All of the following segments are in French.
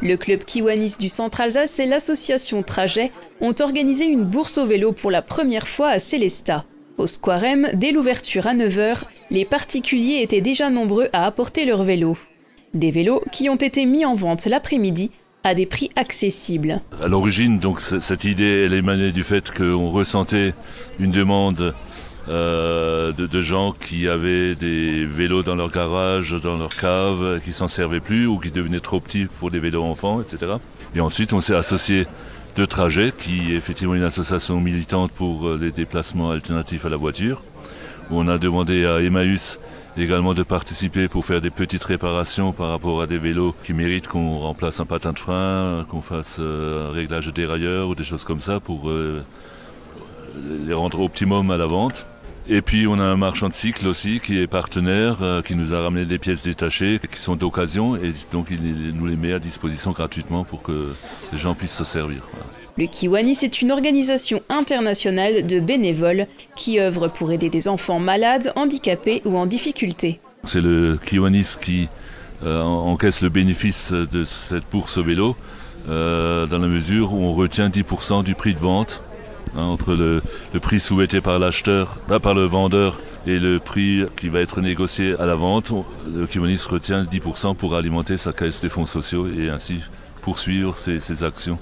Le club Kiwanis du Centre-Alsace et l'association Trajet ont organisé une bourse au vélo pour la première fois à Sélestat. Au Square M, dès l'ouverture à 9 h, les particuliers étaient déjà nombreux à apporter leurs vélos. Des vélos qui ont été mis en vente l'après-midi à des prix accessibles. À l'origine, donc, cette idée elle émanait du fait qu'on ressentait une demande de gens qui avaient des vélos dans leur garage, dans leur cave, qui s'en servaient plus ou qui devenaient trop petits pour des vélos enfants, etc. Et ensuite, on s'est associé de Trajet, qui est effectivement une association militante pour les déplacements alternatifs à la voiture, où on a demandé à Emmaüs également de participer pour faire des petites réparations par rapport à des vélos qui méritent qu'on remplace un patin de frein, qu'on fasse un réglage de dérailleur ou des choses comme ça pour les rendre optimum à la vente. Et puis on a un marchand de cycles aussi qui est partenaire, qui nous a ramené des pièces détachées qui sont d'occasion et donc il nous les met à disposition gratuitement pour que les gens puissent se servir. Voilà. Le Kiwanis est une organisation internationale de bénévoles qui œuvre pour aider des enfants malades, handicapés ou en difficulté. C'est le Kiwanis qui encaisse le bénéfice de cette bourse au vélo dans la mesure où on retient 10% du prix de vente. Entre le prix souhaité par l'acheteur, pas par le vendeur, et le prix qui va être négocié à la vente, le Kiwanis retient 10% pour alimenter sa caisse des fonds sociaux et ainsi poursuivre ses actions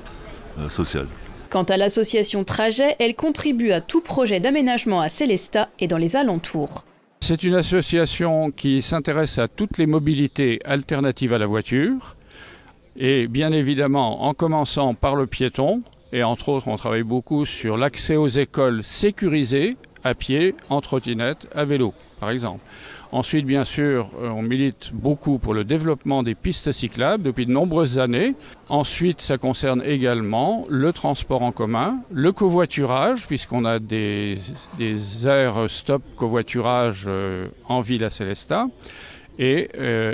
sociales. Quant à l'association Trajet, elle contribue à tout projet d'aménagement à Sélestat et dans les alentours. C'est une association qui s'intéresse à toutes les mobilités alternatives à la voiture et bien évidemment en commençant par le piéton. Et entre autres, on travaille beaucoup sur l'accès aux écoles sécurisées, à pied, en trottinette, à vélo, par exemple. Ensuite, bien sûr, on milite beaucoup pour le développement des pistes cyclables depuis de nombreuses années. Ensuite, ça concerne également le transport en commun, le covoiturage, puisqu'on a des aires stop covoiturage en ville à Sélestat, et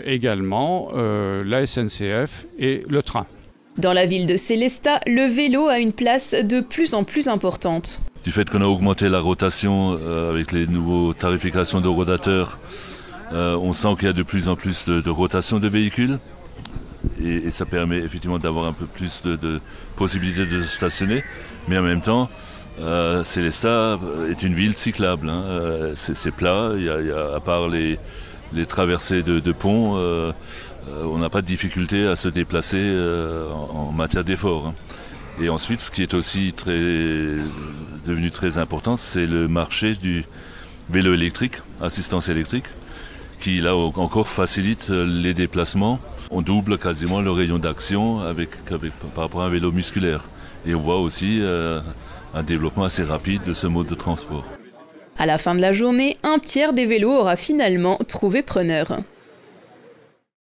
également la SNCF et le train. Dans la ville de Sélestat, le vélo a une place de plus en plus importante. Du fait qu'on a augmenté la rotation avec les nouveaux tarifications de rodateurs, on sent qu'il y a de plus en plus de rotation de véhicules et ça permet effectivement d'avoir un peu plus de possibilités de stationner. Mais en même temps, Sélestat est une ville cyclable. C'est plat, il y a, à part les traversées de ponts, on n'a pas de difficulté à se déplacer en matière d'effort. Et ensuite, ce qui est aussi devenu très important, c'est le marché du vélo électrique, assistance électrique, qui là encore facilite les déplacements. On double quasiment le rayon d'action par rapport à un vélo musculaire. Et on voit aussi un développement assez rapide de ce mode de transport. À la fin de la journée, un tiers des vélos aura finalement trouvé preneur.